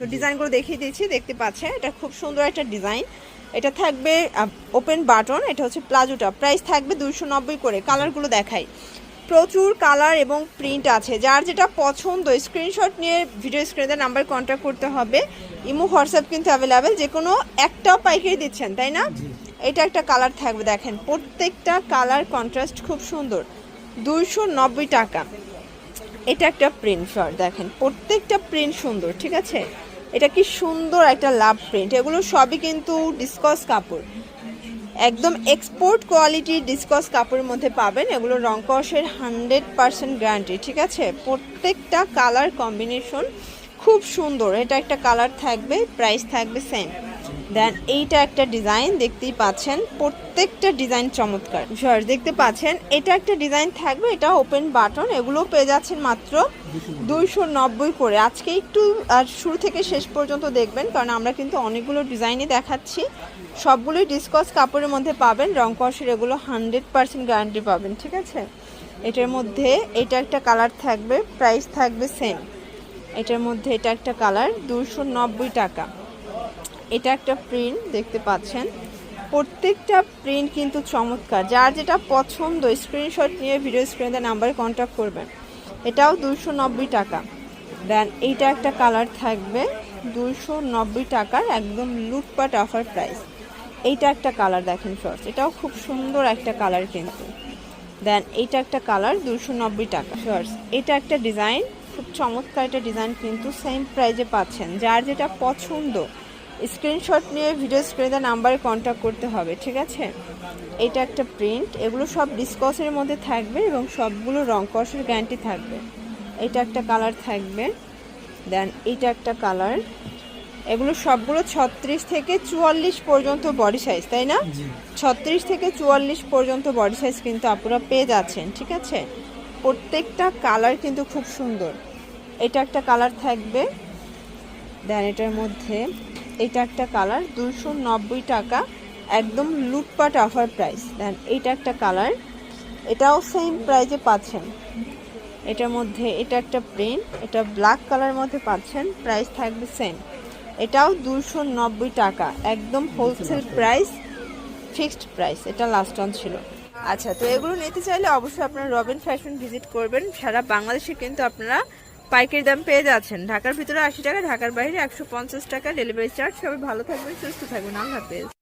তো ডিজাইনগুলো দেখিয়ে দিচ্ছি, দেখতে পাচ্ছেন এটা খুব সুন্দর একটা ডিজাইন। এটা থাকবে ওপেন বাটন, এটা হচ্ছে প্লাজোটা, প্রাইস থাকবে 290 করে। কালারগুলো দেখাই, প্রচুর কালার এবং প্রিন্ট আছে। যার যেটা পছন্দ স্ক্রিনশট নিয়ে ভিডিও স্ক্রিনে নাম্বার কন্ট্যাক্ট করতে হবে। ইমো হোয়াটসঅ্যাপ কিন্তু অ্যাভেলেবেল, যে কোনো একটাও পাইকারি দিচ্ছেন তাই না? এটা একটা কালার থাকবে, দেখেন প্রত্যেকটা কালার কন্ট্রাস্ট খুব সুন্দর, 290 টাকা। এটা একটা প্রিন্ট শর্ট, দেখেন প্রত্যেকটা প্রিন্ট সুন্দর, ঠিক আছে? এটা কি সুন্দর একটা লাভ প্রিন্ট, এগুলো সবই কিন্তু ডিসকস কাপড়, একদম এক্সপোর্ট কোয়ালিটির ডিসকস কাপড়ের মধ্যে পাবেন। এগুলো রং কষের 100% গ্যারান্টি, ঠিক আছে? প্রত্যেকটা কালার কম্বিনেশন খুব সুন্দর। এটা একটা কালার থাকবে, প্রাইস থাকবে সেম। দেন এইটা একটা ডিজাইন, দেখতেই পাচ্ছেন প্রত্যেকটা ডিজাইন চমৎকার। দেখতে পাচ্ছেন এটা একটা ডিজাইন থাকবে, এটা ওপেন বাটন, এগুলো পেয়ে যাচ্ছেন মাত্র 290 করে। আজকে একটু আর শুরু থেকে শেষ পর্যন্ত দেখবেন, কারণ আমরা কিন্তু অনেকগুলো ডিজাইনই দেখাচ্ছি, সবগুলোই ডিসকস কাপড়ের মধ্যে পাবেন। রং কষের এগুলো 100% গ্যারান্টি পাবেন, ঠিক আছে? এটার মধ্যে এটা একটা কালার থাকবে, প্রাইস থাকবে সেম। এটার মধ্যে এটা একটা কালার, 290 টাকা। এটা একটা প্রিন্ট, দেখতে পাচ্ছেন প্রত্যেকটা প্রিন্ট কিন্তু চমৎকার। যার যেটা পছন্দ স্ক্রিনশট নিয়ে ভিডিও স্ক্রিনে নাম্বারে কন্ট্যাক্ট করবেন। এটাও 290 টাকা। দেন এইটা একটা কালার থাকবে, 290 টাকার, একদম লুটপাট অফার প্রাইস। এইটা একটা কালার দেখেন শর্টস, এটাও খুব সুন্দর একটা কালার কিন্তু। দেন এইটা একটা কালার, 290 টাকা শর্টস। এটা একটা ডিজাইন, খুব চমৎকার একটা ডিজাইন কিন্তু সেম প্রাইজে পাচ্ছেন। যার যেটা পছন্দ স্ক্রিনশট নিয়ে ভিডিও স্ক্রিনে নাম্বারে কন্ট্যাক্ট করতে হবে, ঠিক আছে? এটা একটা প্রিন্ট, এগুলো সব ডিসকসের মধ্যে থাকবে এবং সবগুলো রং কষের গ্যারান্টি থাকবে। এটা একটা কালার থাকবে। দেন এটা একটা কালার, এগুলো সবগুলো 36 থেকে 44 পর্যন্ত বডি সাইজ, তাই না? 36 থেকে 44 পর্যন্ত বডি সাইজ কিন্তু আপনারা পেয়ে যাচ্ছেন, ঠিক আছে? প্রত্যেকটা কালার কিন্তু খুব সুন্দর। এটা একটা কালার থাকবে। দেন এটার মধ্যে এটা একটা কালার, 290 টাকা, একদম লুটপাট অফার প্রাইস। দেন এইটা একটা কালার, এটাও সেম প্রাইজে পাচ্ছেন। এটার মধ্যে এটা একটা প্রিন্ট, এটা ব্ল্যাক কালারের মধ্যে পাচ্ছেন, প্রাইস থাকবে সেম। এটাও 290 টাকা, একদম হোলসেল প্রাইস, ফিক্সড প্রাইস। এটা লাস্ট অন ছিল। আচ্ছা, তো এগুলো নিতে চাইলে অবশ্যই আপনারা রবিন ফ্যাশন ভিজিট করবেন। সারা বাংলাদেশে কিন্তু আপনারা পাইকারি দাম পেয়ে যাচ্ছেন। ঢাকার ভিতরে 80 টাকা, ঢাকার বাইরে 150 টাকা ডেলিভারি চার্জ। সবাই ভালো থাকবেন, সুস্থ থাকবেন, আল্লাহ হাফেজ।